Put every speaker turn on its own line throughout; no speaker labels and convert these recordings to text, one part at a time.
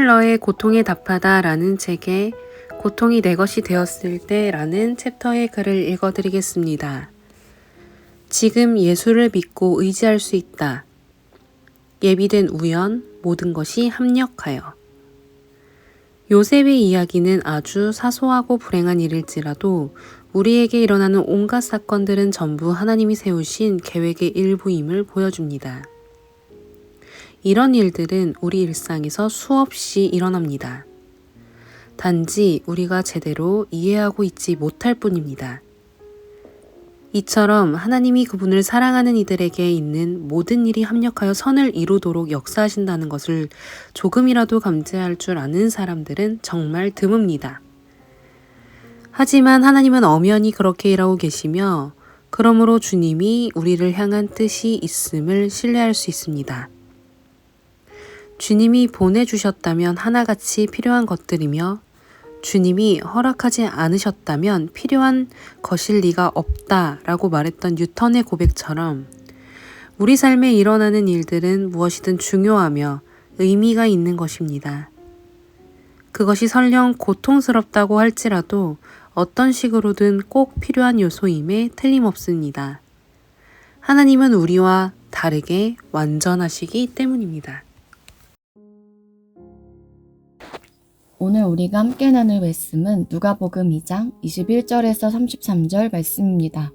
오늘 너의 고통에 답하다 라는 책에 고통이 내 것이 되었을 때 라는 챕터의 글을 읽어드리겠습니다. 지금 예수를 믿고 의지할 수 있다. 예비된 우연, 모든 것이 합력하여. 요셉의 이야기는 아주 사소하고 불행한 일일지라도 우리에게 일어나는 온갖 사건들은 전부 하나님이 세우신 계획의 일부임을 보여줍니다. 이런 일들은 우리 일상에서 수없이 일어납니다. 단지 우리가 제대로 이해하고 있지 못할 뿐입니다. 이처럼 하나님이 그분을 사랑하는 이들에게 있는 모든 일이 합력하여 선을 이루도록 역사하신다는 것을 조금이라도 감지할 줄 아는 사람들은 정말 드뭅니다. 하지만 하나님은 엄연히 그렇게 일하고 계시며 그러므로 주님이 우리를 향한 뜻이 있음을 신뢰할 수 있습니다. 주님이 보내주셨다면 하나같이 필요한 것들이며 주님이 허락하지 않으셨다면 필요한 것일 리가 없다라고 말했던 뉴턴의 고백처럼 우리 삶에 일어나는 일들은 무엇이든 중요하며 의미가 있는 것입니다. 그것이 설령 고통스럽다고 할지라도 어떤 식으로든 꼭 필요한 요소임에 틀림없습니다. 하나님은 우리와 다르게 완전하시기 때문입니다.
오늘 우리가 함께 나눌 말씀은 누가복음 2장 21절에서 33절 말씀입니다.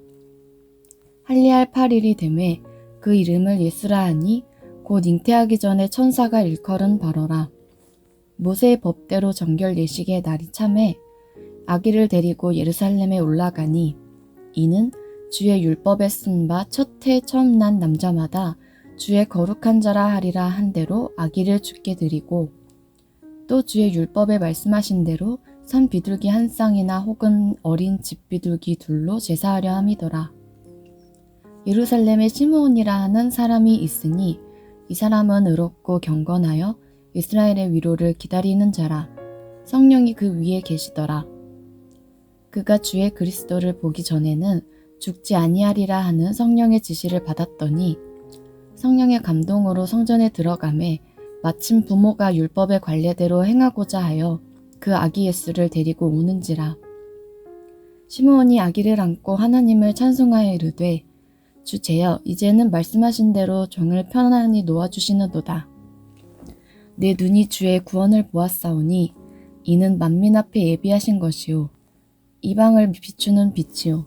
할례할 8일이 되매 그 이름을 예수라 하니 곧 잉태하기 전에 천사가 일컬은 바로라. 모세의 법대로 정결 예식의 날이 차매 아기를 데리고 예루살렘에 올라가니 이는 주의 율법에 쓴 바 첫 해 처음 난 남자마다 주의 거룩한 자라 하리라 한 대로 아기를 주께 드리고 또 주의 율법에 말씀하신 대로 산 비둘기 한 쌍이나 혹은 어린 집 비둘기 둘로 제사하려 함이더라. 예루살렘에 시므온이라 하는 사람이 있으니 이 사람은 의롭고 경건하여 이스라엘의 위로를 기다리는 자라. 성령이 그 위에 계시더라. 그가 주의 그리스도를 보기 전에는 죽지 아니하리라 하는 성령의 지시를 받았더니 성령의 감동으로 성전에 들어가매 마침 부모가 율법의 관례대로 행하고자 하여 그 아기 예수를 데리고 오는지라. 시므온이 아기를 안고 하나님을 찬송하여 이르되 주제여 이제는 말씀하신 대로 종을 편안히 놓아주시는도다. 내 눈이 주의 구원을 보았사오니 이는 만민 앞에 예비하신 것이요 이방을 비추는 빛이요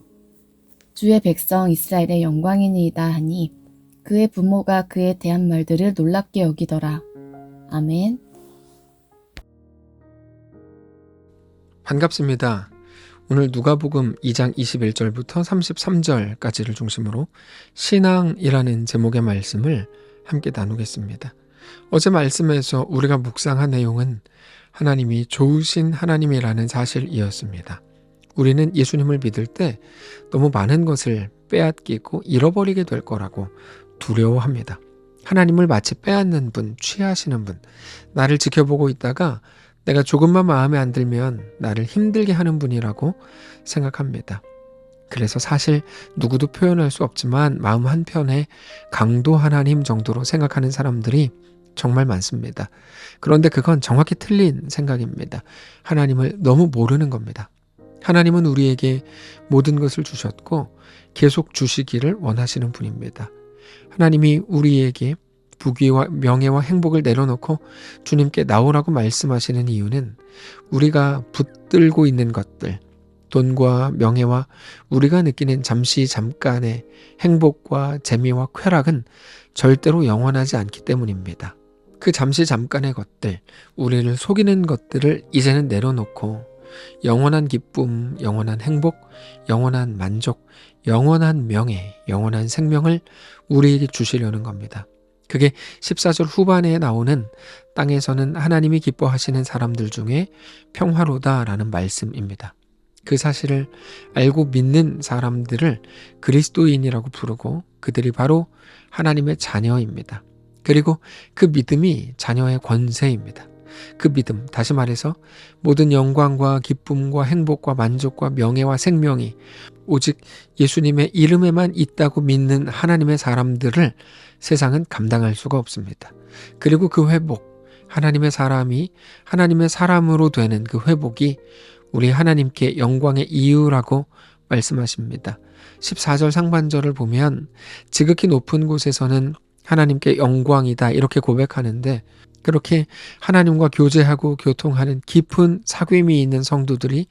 주의 백성 이스라엘의 영광이니이다 하니 그의 부모가 그에 대한 말들을 놀랍게 여기더라. 아멘.
반갑습니다. 오늘 누가복음 2장 21절부터 33절까지를 중심으로 신앙이라는 제목의 말씀을 함께 나누겠습니다. 어제 말씀에서 우리가 묵상한 내용은 하나님이 좋으신 하나님이라는 사실이었습니다. 우리는 예수님을 믿을 때 너무 많은 것을 빼앗기고 잃어버리게 될 거라고 두려워합니다. 하나님을 마치 빼앗는 분, 취하시는 분, 나를 지켜보고 있다가 내가 조금만 마음에 안 들면 나를 힘들게 하는 분이라고 생각합니다. 그래서 사실 누구도 표현할 수 없지만 마음 한편에 강도 하나님 정도로 생각하는 사람들이 정말 많습니다. 그런데 그건 정확히 틀린 생각입니다. 하나님을 너무 모르는 겁니다. 하나님은 우리에게 모든 것을 주셨고 계속 주시기를 원하시는 분입니다. 하나님이 우리에게 부귀와 명예와 행복을 내려놓고 주님께 나오라고 말씀하시는 이유는 우리가 붙들고 있는 것들, 돈과 명예와 우리가 느끼는 잠깐의 행복과 재미와 쾌락은 절대로 영원하지 않기 때문입니다. 그 잠깐의 것들, 우리를 속이는 것들을 이제는 내려놓고 영원한 기쁨, 영원한 행복, 영원한 만족, 영원한 명예, 영원한 생명을 우리에게 주시려는 겁니다. 그게 14절 후반에 나오는 땅에서는 하나님이 기뻐하시는 사람들 중에 평화로다라는 말씀입니다. 그 사실을 알고 믿는 사람들을 그리스도인이라고 부르고 그들이 바로 하나님의 자녀입니다. 그리고 그 믿음이 자녀의 권세입니다. 그 믿음, 다시 말해서 모든 영광과 기쁨과 행복과 만족과 명예와 생명이 오직 예수님의 이름에만 있다고 믿는 하나님의 사람들을 세상은 감당할 수가 없습니다. 그리고 그 회복, 하나님의 사람이 하나님의 사람으로 되는 그 회복이 우리 하나님께 영광의 이유라고 말씀하십니다. 14절 상반절을 보면 지극히 높은 곳에서는 하나님께 영광이다 이렇게 고백하는데, 그렇게 하나님과 교제하고 교통하는 깊은 사귐이 있는 성도들이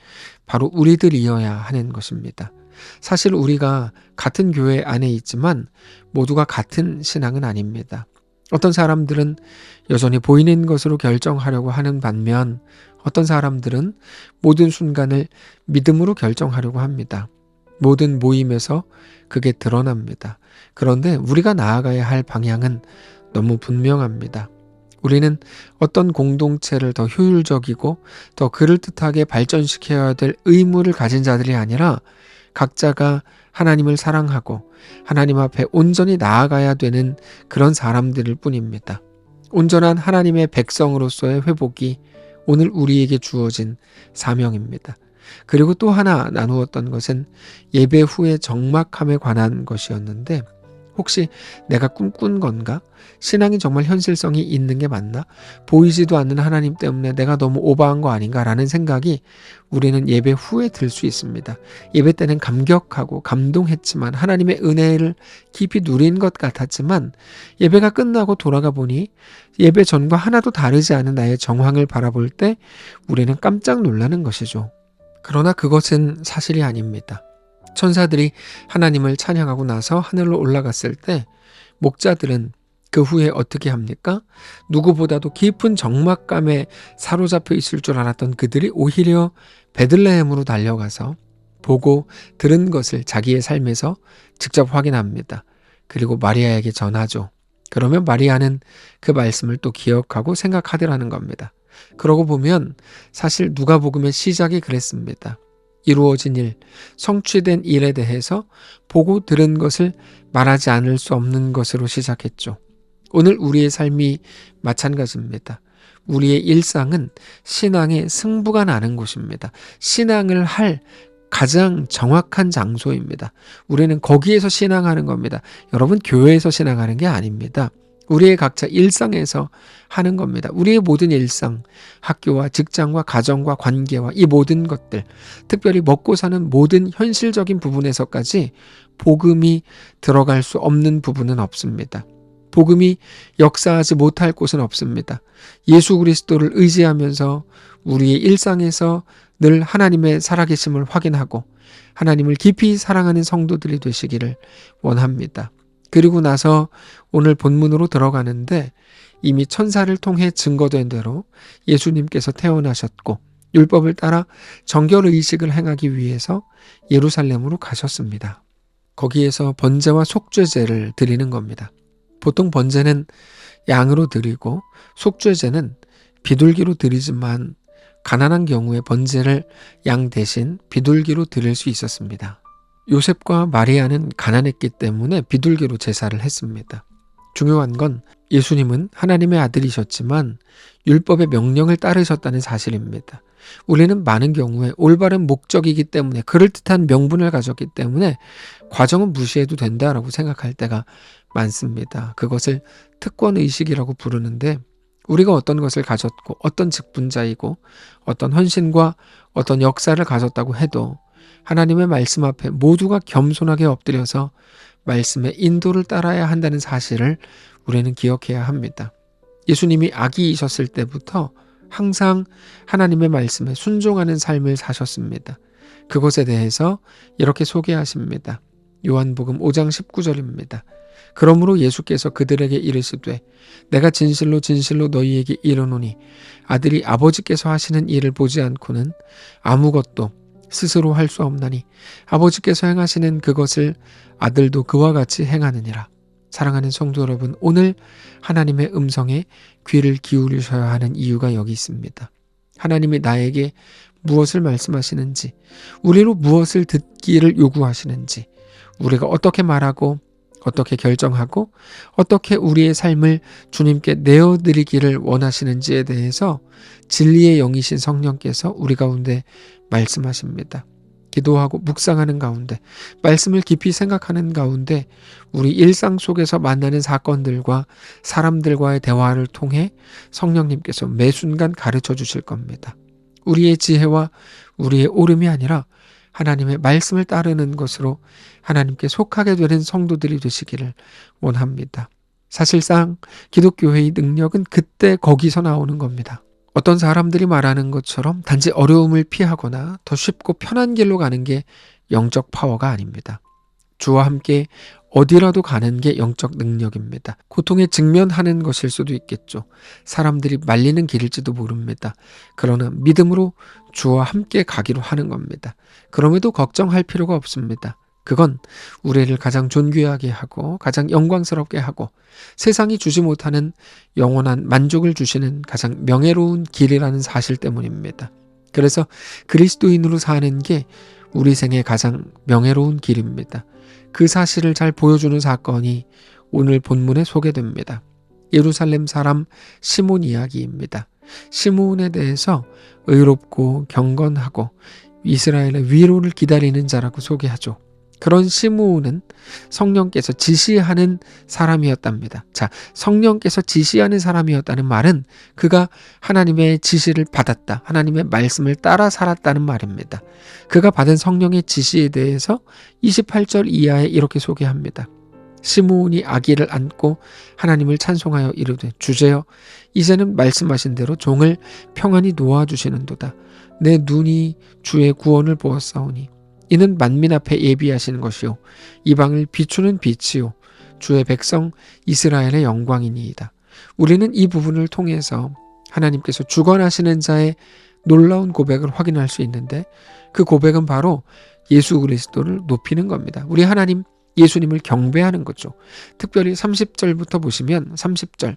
바로 우리들이어야 하는 것입니다. 사실 우리가 같은 교회 안에 있지만 모두가 같은 신앙은 아닙니다. 어떤 사람들은 여전히 보이는 것으로 결정하려고 하는 반면 어떤 사람들은 모든 순간을 믿음으로 결정하려고 합니다. 모든 모임에서 그게 드러납니다. 그런데 우리가 나아가야 할 방향은 너무 분명합니다. 우리는 어떤 공동체를 더 효율적이고 더 그럴듯하게 발전시켜야 될 의무를 가진 자들이 아니라 각자가 하나님을 사랑하고 하나님 앞에 온전히 나아가야 되는 그런 사람들일 뿐입니다. 온전한 하나님의 백성으로서의 회복이 오늘 우리에게 주어진 사명입니다. 그리고 또 하나 나누었던 것은 예배 후의 적막함에 관한 것이었는데, 혹시 내가 꿈꾼 건가? 신앙이 정말 현실성이 있는 게 맞나? 보이지도 않는 하나님 때문에 내가 너무 오버한 거 아닌가라는 생각이 우리는 예배 후에 들 수 있습니다. 예배 때는 감격하고 감동했지만 하나님의 은혜를 깊이 누린 것 같았지만 예배가 끝나고 돌아가 보니 예배 전과 하나도 다르지 않은 나의 정황을 바라볼 때 우리는 깜짝 놀라는 것이죠. 그러나 그것은 사실이 아닙니다. 천사들이 하나님을 찬양하고 나서 하늘로 올라갔을 때 목자들은 그 후에 어떻게 합니까? 누구보다도 깊은 적막감에 사로잡혀 있을 줄 알았던 그들이 오히려 베들레헴으로 달려가서 보고 들은 것을 자기의 삶에서 직접 확인합니다. 그리고 마리아에게 전하죠. 그러면 마리아는 그 말씀을 또 기억하고 생각하더라는 겁니다. 그러고 보면 사실 누가복음의 시작이 그랬습니다. 이루어진 일, 성취된 일에 대해서 보고 들은 것을 말하지 않을 수 없는 것으로 시작했죠. 오늘 우리의 삶이 마찬가지입니다. 우리의 일상은 신앙의 승부가 나는 곳입니다. 신앙을 할 가장 정확한 장소입니다. 우리는 거기에서 신앙하는 겁니다. 여러분, 교회에서 신앙하는 게 아닙니다. 우리의 각자 일상에서 하는 겁니다. 우리의 모든 일상, 학교와 직장과 가정과 관계와 이 모든 것들, 특별히 먹고 사는 모든 현실적인 부분에서까지 복음이 들어갈 수 없는 부분은 없습니다. 복음이 역사하지 못할 곳은 없습니다. 예수 그리스도를 의지하면서 우리의 일상에서 늘 하나님의 살아계심을 확인하고 하나님을 깊이 사랑하는 성도들이 되시기를 원합니다. 그리고 나서 오늘 본문으로 들어가는데, 이미 천사를 통해 증거된 대로 예수님께서 태어나셨고 율법을 따라 정결의식을 행하기 위해서 예루살렘으로 가셨습니다. 거기에서 번제와 속죄제를 드리는 겁니다. 보통 번제는 양으로 드리고 속죄제는 비둘기로 드리지만 가난한 경우에 번제를 양 대신 비둘기로 드릴 수 있었습니다. 요셉과 마리아는 가난했기 때문에 비둘기로 제사를 했습니다. 중요한 건 예수님은 하나님의 아들이셨지만 율법의 명령을 따르셨다는 사실입니다. 우리는 많은 경우에 올바른 목적이기 때문에, 그럴듯한 명분을 가졌기 때문에 과정은 무시해도 된다라고 생각할 때가 많습니다. 그것을 특권의식이라고 부르는데, 우리가 어떤 것을 가졌고 어떤 직분자이고 어떤 헌신과 어떤 역사를 가졌다고 해도 하나님의 말씀 앞에 모두가 겸손하게 엎드려서 말씀의 인도를 따라야 한다는 사실을 우리는 기억해야 합니다. 예수님이 아기이셨을 때부터 항상 하나님의 말씀에 순종하는 삶을 사셨습니다. 그것에 대해서 이렇게 소개하십니다. 요한복음 5장 19절입니다. 그러므로 예수께서 그들에게 이르시되 내가 진실로 진실로 너희에게 이르노니 아들이 아버지께서 하시는 일을 보지 않고는 아무것도 스스로 할 수 없나니 아버지께서 행하시는 그것을 아들도 그와 같이 행하느니라. 사랑하는 성도 여러분, 오늘 하나님의 음성에 귀를 기울이셔야 하는 이유가 여기 있습니다. 하나님이 나에게 무엇을 말씀하시는지, 우리로 무엇을 듣기를 요구하시는지, 우리가 어떻게 말하고 어떻게 결정하고 어떻게 우리의 삶을 주님께 내어드리기를 원하시는지에 대해서 진리의 영이신 성령께서 우리 가운데 말씀하십니다. 기도하고 묵상하는 가운데, 말씀을 깊이 생각하는 가운데 우리 일상 속에서 만나는 사건들과 사람들과의 대화를 통해 성령님께서 매 순간 가르쳐 주실 겁니다. 우리의 지혜와 우리의 옳음이 아니라 하나님의 말씀을 따르는 것으로 하나님께 속하게 되는 성도들이 되시기를 원합니다. 사실상 기독교회의 능력은 그때 거기서 나오는 겁니다. 어떤 사람들이 말하는 것처럼 단지 어려움을 피하거나 더 쉽고 편한 길로 가는 게 영적 파워가 아닙니다. 주와 함께 어디라도 가는 게 영적 능력입니다. 고통에 직면하는 것일 수도 있겠죠. 사람들이 말리는 길일지도 모릅니다. 그러나 믿음으로 주와 함께 가기로 하는 겁니다. 그럼에도 걱정할 필요가 없습니다. 그건 우리를 가장 존귀하게 하고 가장 영광스럽게 하고 세상이 주지 못하는 영원한 만족을 주시는 가장 명예로운 길이라는 사실 때문입니다. 그래서 그리스도인으로 사는 게 우리 생의 가장 명예로운 길입니다. 그 사실을 잘 보여주는 사건이 오늘 본문에 소개됩니다. 예루살렘 사람 시몬 이야기입니다. 시몬에 대해서 의롭고 경건하고 이스라엘의 위로를 기다리는 자라고 소개하죠. 그런 시므온은 성령께서 지시하는 사람이었답니다. 자, 성령께서 지시하는 사람이었다는 말은 그가 하나님의 지시를 받았다. 하나님의 말씀을 따라 살았다는 말입니다. 그가 받은 성령의 지시에 대해서 28절 이하에 이렇게 소개합니다. 시므온이 아기를 안고 하나님을 찬송하여 이르되 주제여 이제는 말씀하신 대로 종을 평안히 놓아주시는도다. 내 눈이 주의 구원을 보았사오니 이는 만민 앞에 예비하시는 것이요 이방을 비추는 빛이요 주의 백성 이스라엘의 영광이니이다. 우리는 이 부분을 통해서 하나님께서 주권하시는 자의 놀라운 고백을 확인할 수 있는데 그 고백은 바로 예수 그리스도를 높이는 겁니다. 우리 하나님 예수님을 경배하는 거죠. 특별히 30절부터 보시면 30절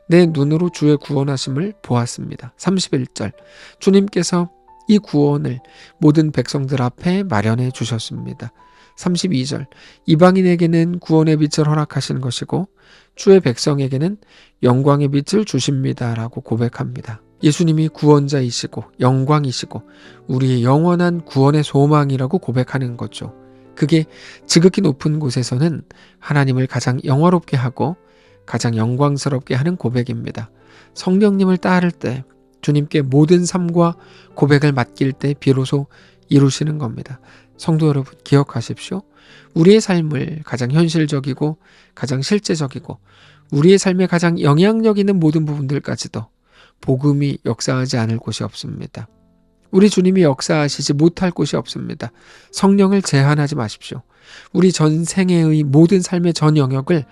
내 눈으로 주의 구원하심을 보았습니다. 31절 주님께서 이 구원을 모든 백성들 앞에 마련해 주셨습니다. 32절 이방인에게는 구원의 빛을 허락하신 것이고 주의 백성에게는 영광의 빛을 주십니다 라고 고백합니다. 예수님이 구원자이시고 영광이시고 우리의 영원한 구원의 소망이라고 고백하는 거죠. 그게 지극히 높은 곳에서는 하나님을 가장 영화롭게 하고 가장 영광스럽게 하는 고백입니다. 성령님을 따를 때 주님께 모든 삶과 고백을 맡길 때 비로소 이루시는 겁니다. 성도 여러분 기억하십시오. 우리의 삶을 가장 현실적이고 가장 실제적이고 우리의 삶에 가장 영향력 있는 모든 부분들까지도 복음이 역사하지 않을 곳이 없습니다. 우리 주님이 역사하시지 못할 곳이 없습니다. 성령을 제한하지 마십시오. 우리 전생애의 모든 삶의 전 영역을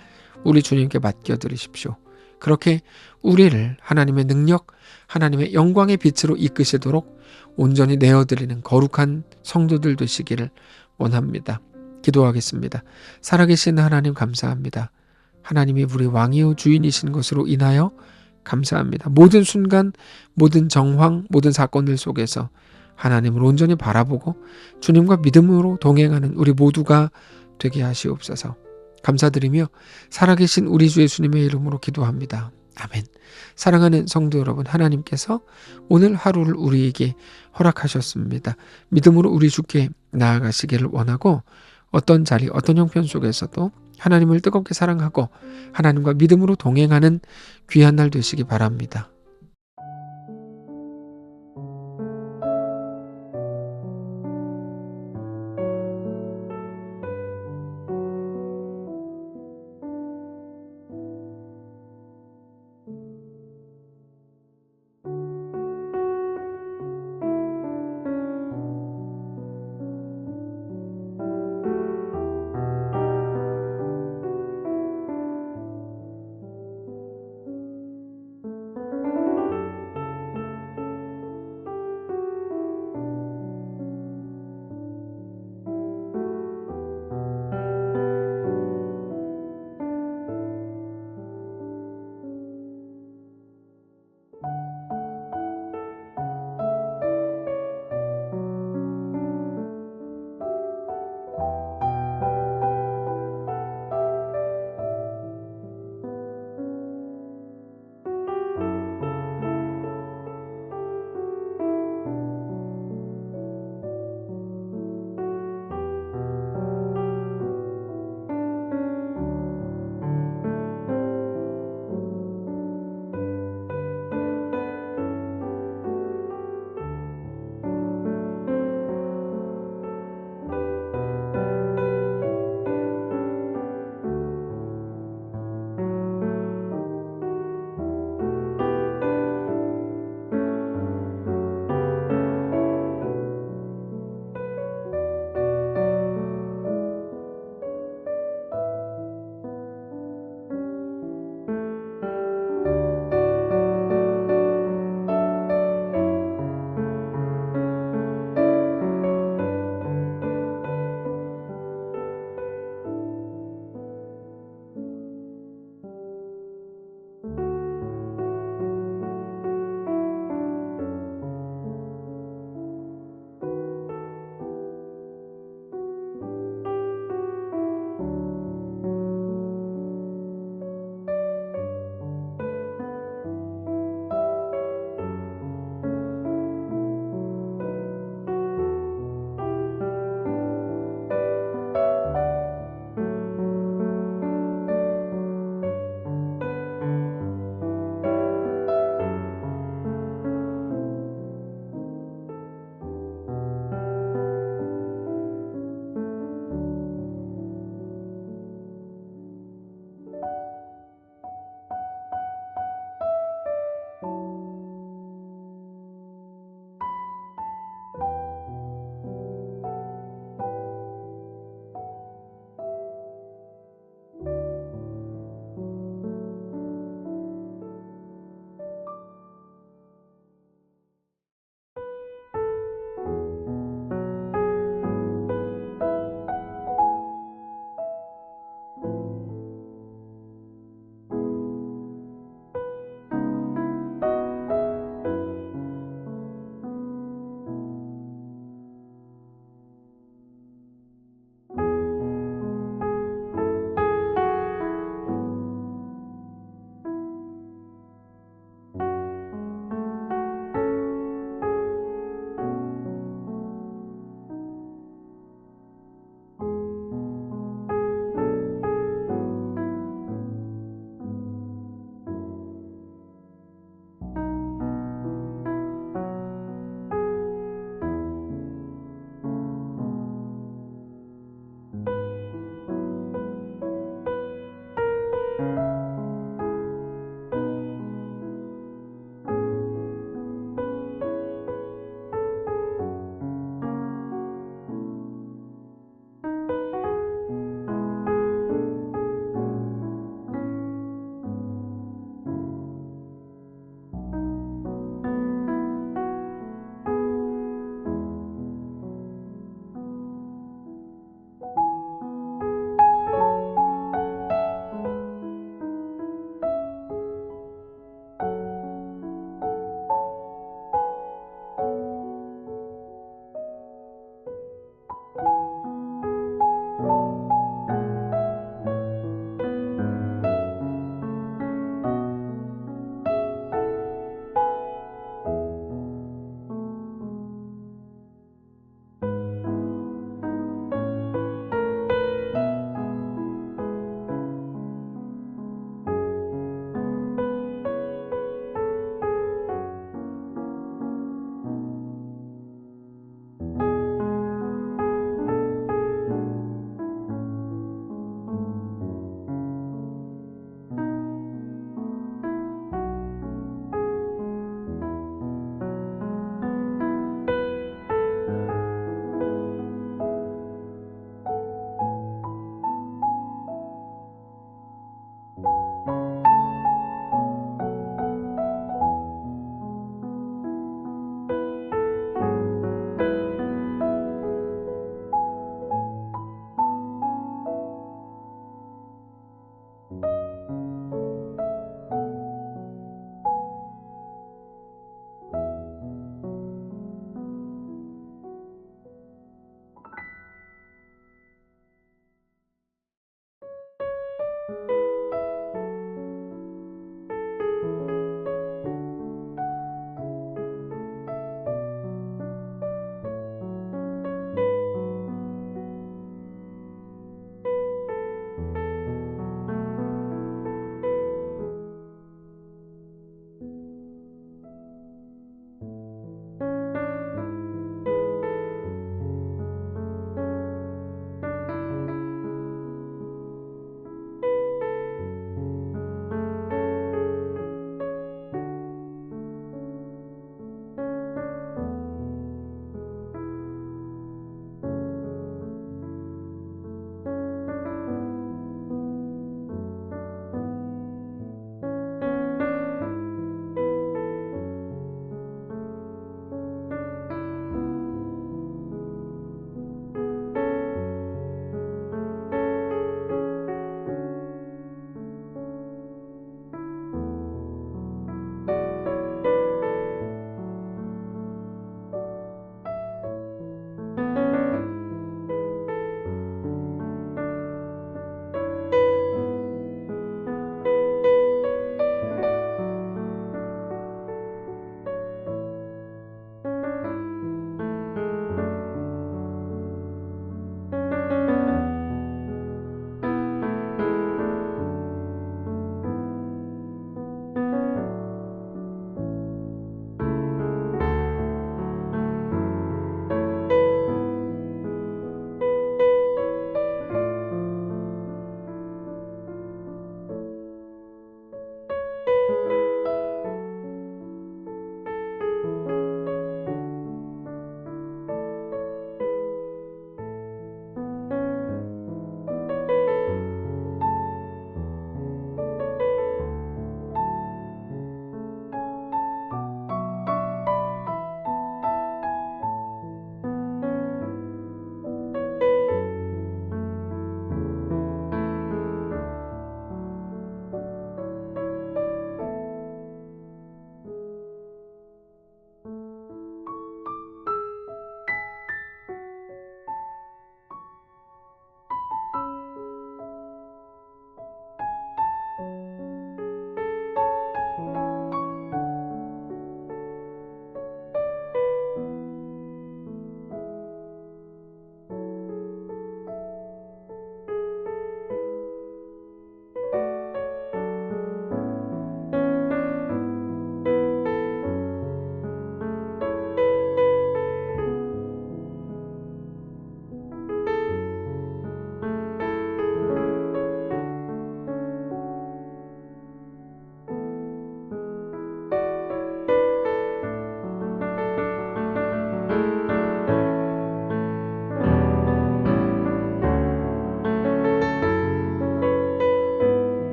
우리 주님께 맡겨드리십시오. 그렇게 우리를 하나님의 능력, 하나님의 영광의 빛으로 이끄시도록 온전히 내어드리는 거룩한 성도들 되시기를 원합니다. 기도하겠습니다. 살아계신 하나님 감사합니다. 하나님이 우리 왕이요 주인이신 것으로 인하여 감사합니다. 모든 순간, 모든 정황, 모든 사건들 속에서 하나님을 온전히 바라보고 주님과 믿음으로 동행하는 우리 모두가 되게 하시옵소서. 감사드리며 살아계신 우리 주 예수님의 이름으로 기도합니다. 아멘. 사랑하는 성도 여러분, 하나님께서 오늘 하루를 우리에게 허락하셨습니다. 믿음으로 우리 주께 나아가시기를 원하고 어떤 자리, 어떤 형편 속에서도 하나님을 뜨겁게 사랑하고 하나님과 믿음으로 동행하는 귀한 날 되시기 바랍니다.